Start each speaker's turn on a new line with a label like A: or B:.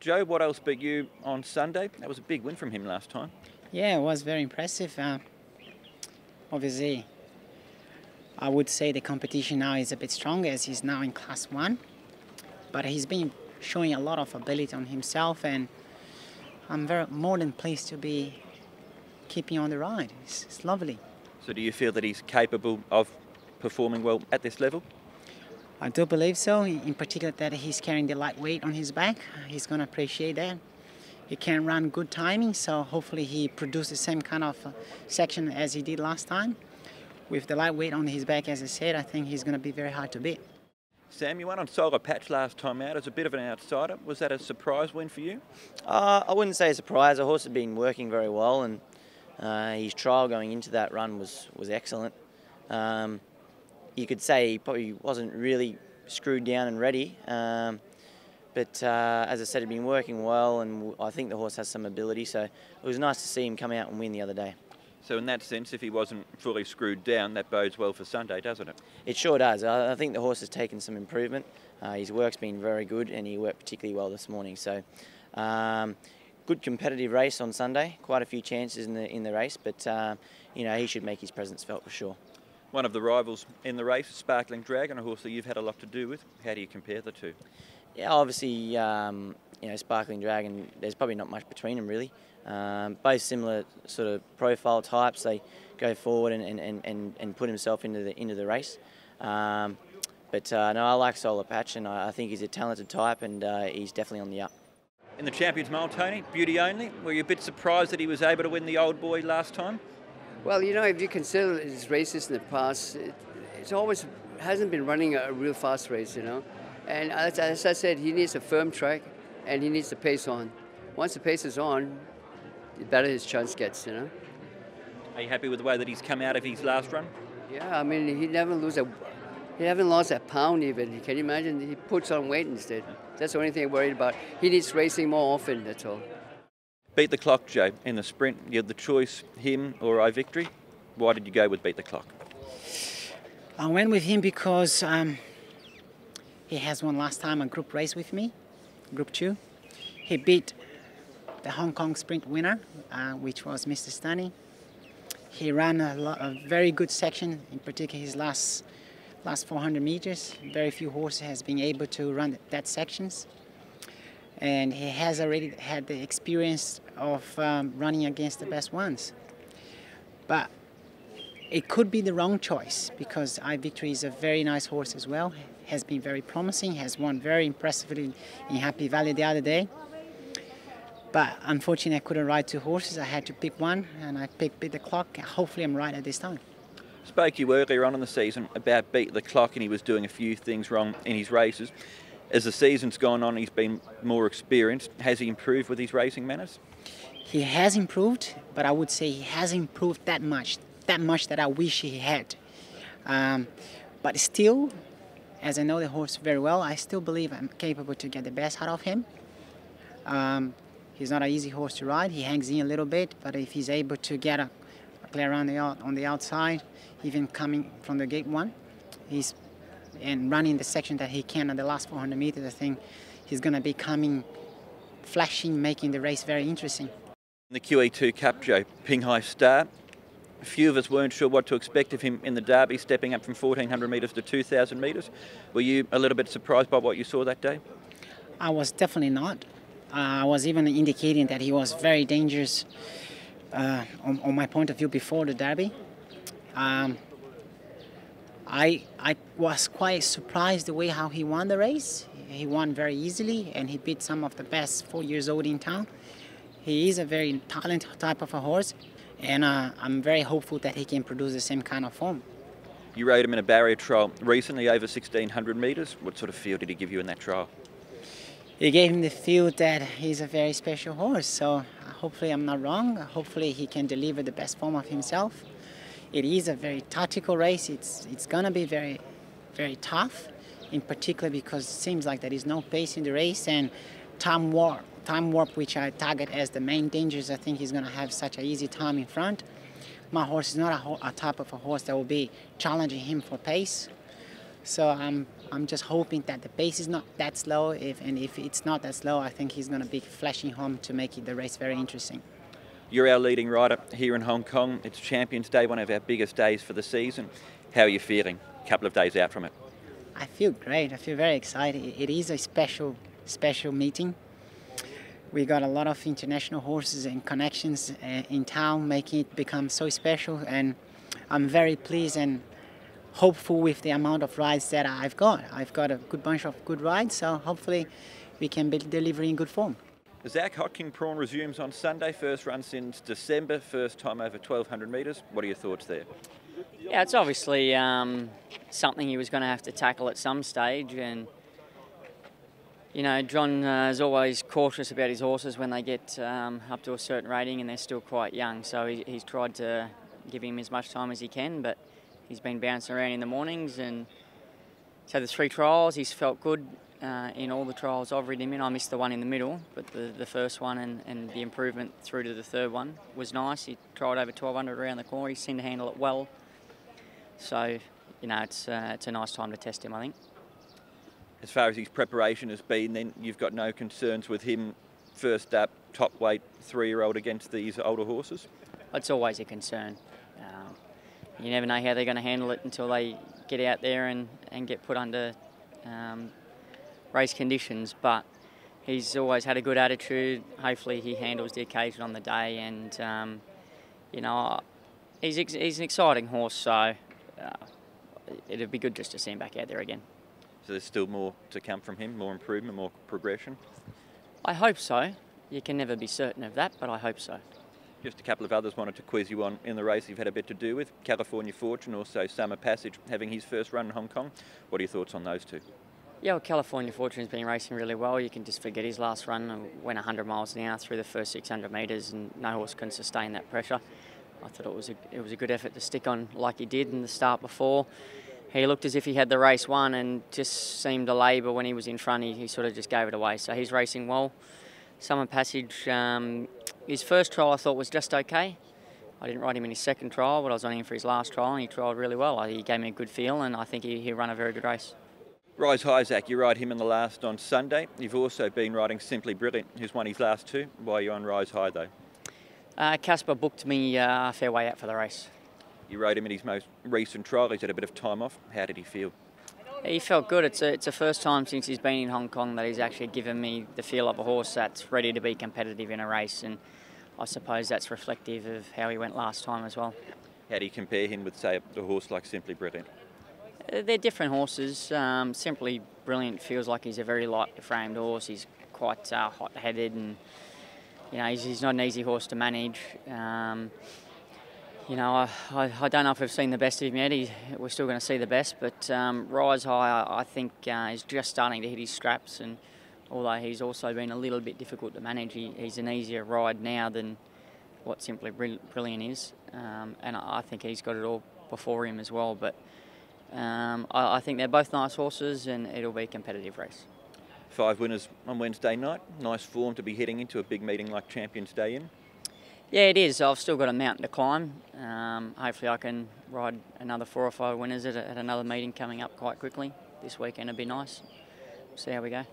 A: Joe, what else beat you on Sunday? That was a big win from him last time.
B: Yeah, it was very impressive. Obviously, I would say the competition now is a bit stronger as he's now in Class 1. But he's been showing a lot of ability on himself, and I'm more than pleased to be keeping on the ride. It's lovely.
A: So do you feel that he's capable of performing well at this level?
B: I do believe so, in particular that he's carrying the light weight on his back. He's going to appreciate that. He can run good timing, so hopefully he produces the same kind of section as he did last time. With the light weight on his back, as I said, I think he's going to be very hard to beat.
A: Sam, you won on solo patch last time out as a bit of an outsider. Was that a surprise win for you?
C: I wouldn't say a surprise. The horse had been working very well, and his trial going into that run was excellent. You could say he probably wasn't really screwed down and ready, but as I said, he'd been working well, and I think the horse has some ability, so it was nice to see him come out and win the other day.
A: So in that sense, if he wasn't fully screwed down, that bodes well for Sunday, doesn't it?
C: It sure does. I think the horse has taken some improvement. His work's been very good, and he worked particularly well this morning. So, good competitive race on Sunday. Quite a few chances in the race, but you know, he should make his presence felt for sure.
A: One of the rivals in the race, Sparkling Dragon, a horse that you've had a lot to do with. How do you compare the two?
C: Yeah, obviously, you know, Sparkling Dragon, there's probably not much between them really. Both similar sort of profile types. They go forward and put himself into the race. No, I like Solar Patch, and I think he's a talented type, and he's definitely on the up.
A: In the Champions Mile, Tony, beauty only. Were you a bit surprised that he was able to win the Old Boy last time?
D: Well, you know, if you consider his races in the past, it's always hasn't been running a real fast race, you know. And as I said, he needs a firm track, and he needs the pace on. Once the pace is on, the better his chance gets, you know.
A: Are you happy with the way that he's come out of his last run?
D: Yeah, I mean, he haven't lost a pound even. Can you imagine? He puts on weight instead. That's the only thing I'm worried about. He needs racing more often, that's all.
A: Beat the Clock, Joe, in the sprint. You had the choice, him or iVictory. Why did you go with Beat the Clock?
B: I went with him because he has won last time a group race with me, Group 2. He beat the Hong Kong sprint winner, which was Mr. Stunning. He ran a very good section, in particular his last 400 meters. Very few horses has been able to run that sections. And he has already had the experience of running against the best ones. But it could be the wrong choice, because iVictory is a very nice horse as well. Has been very promising, has won very impressively in Happy Valley the other day. But unfortunately, I couldn't ride two horses. I had to pick one, and I picked Beat the Clock. Hopefully, I'm right at this time.
A: Spoke to you earlier on in the season about Beat the Clock, and he was doing a few things wrong in his races. As the season's gone on, he's been more experienced. Has he improved with his racing manners?
B: He has improved, but I would say he hasn't improved that much that I wish he had. But still, as I know the horse very well, I still believe I'm capable to get the best out of him. He's not an easy horse to ride. He hangs in a little bit, but if he's able to get a play around on the outside, even coming from the gate 1, and running the section that he can at the last 400 meters, I think he's going to be coming, flashing, making the race very interesting.
A: In the QE2 Cup, Joe, Pinghai Star. A few of us weren't sure what to expect of him in the Derby, stepping up from 1,400 metres to 2,000 metres. Were you a little bit surprised by what you saw that day?
B: I was definitely not. I was even indicating that he was very dangerous on my point of view before the Derby. I was quite surprised the way how he won the race. He won very easily, and he beat some of the best 4 years old in town. He is a very talented type of a horse, and I'm very hopeful that he can produce the same kind of form.
A: You rode him in a barrier trial recently over 1,600 metres. What sort of feel did he give you in that trial?
B: He gave him the feel that he's a very special horse, so hopefully I'm not wrong. Hopefully he can deliver the best form of himself. It is a very tactical race. It's going to be very, very tough, in particular because it seems like there is no pace in the race, and time warp, which I target as the main dangers. I think he's going to have such an easy time in front. My horse is not a type of a horse that will be challenging him for pace. So I'm I'm just hoping that the pace is not that slow. And if it's not that slow, I think he's going to be flashing home to make the race very interesting.
A: You're our leading rider here in Hong Kong. It's Champions Day, one of our biggest days for the season. How are you feeling a couple of days out from it?
B: I feel great. I feel very excited. It is a special meeting. We got a lot of international horses and connections in town, making it become so special. And I'm very pleased and hopeful with the amount of rides that I've got. I've got a good bunch of good rides, so hopefully we can be delivering good form.
A: Zach Hotking Prawn resumes on Sunday, first run since December, first time over 1,200 metres. What are your thoughts there?
E: Yeah, it's obviously something he was going to have to tackle at some stage, and you know, John is always cautious about his horses when they get up to a certain rating and they're still quite young, so he's tried to give him as much time as he can, but he's been bouncing around in the mornings, and so the 3 trials he's felt good in all the trials I've ridden him in. I missed the one in the middle, but the first one and the improvement through to the third one was nice. He tried over 1,200 around the corner. He seemed to handle it well. So, you know, it's a nice time to test him, I think.
A: As far as his preparation has been, then you've got no concerns with him first up, top weight, 3-year-old against these older horses?
E: It's always a concern. You never know how they're going to handle it until they get out there and get put under race conditions, but he's always had a good attitude. Hopefully he handles the occasion on the day, and you know, he's an exciting horse, so it'd be good just to see him back out there again.
A: So there's still more to come from him, more improvement, more progression?
E: I hope so. You can never be certain of that, but I hope so.
A: Just a couple of others wanted to quiz you on in the race you've had a bit to do with. California Fortune, also Summer Passage, having his first run in Hong Kong. What are your thoughts on those two?
E: Yeah, well, California Fortune's been racing really well. You can just forget his last run. Went 100 miles an hour through the first 600 metres, and no horse can sustain that pressure. I thought it was a good effort to stick on like he did in the start before. He looked as if he had the race won and just seemed to labour when he was in front. He sort of just gave it away. So he's racing well. Summer Passage, his first trial I thought was just okay. I didn't ride him in his second trial, but I was on him for his last trial, and he trialled really well. He gave me a good feel, and I think he'll run a very good race.
A: Rhys Isaac, you ride him in the last on Sunday. You've also been riding Simply Brilliant, who's won his last 2. Why are you on Rhys High though?
E: Casper booked me a fair way out for the race.
A: You rode him in his most recent trial. He's had a bit of time off. How did he feel?
E: He felt good. It's the first time since he's been in Hong Kong that he's actually given me the feel of a horse that's ready to be competitive in a race, and I suppose that's reflective of how he went last time as well.
A: How do you compare him with, say, a horse like Simply Brilliant?
E: They're different horses. Simply Brilliant feels like he's a very lightly framed horse. He's quite hot-headed, and you know, he's not an easy horse to manage. You know, I don't know if we've seen the best of him yet. We're still going to see the best, but Rhys High, I think, is just starting to hit his straps, and although he's also been a little bit difficult to manage, he's an easier ride now than what Simply Brilliant is, and I think he's got it all before him as well. But I think they're both nice horses, and it'll be a competitive race.
A: 5 winners on Wednesday night. Nice form to be heading into a big meeting like Champions Day in.
E: Yeah, it is. I've still got a mountain to climb. Hopefully I can ride another 4 or 5 winners at another meeting coming up quite quickly. This weekend would be nice. See how we go.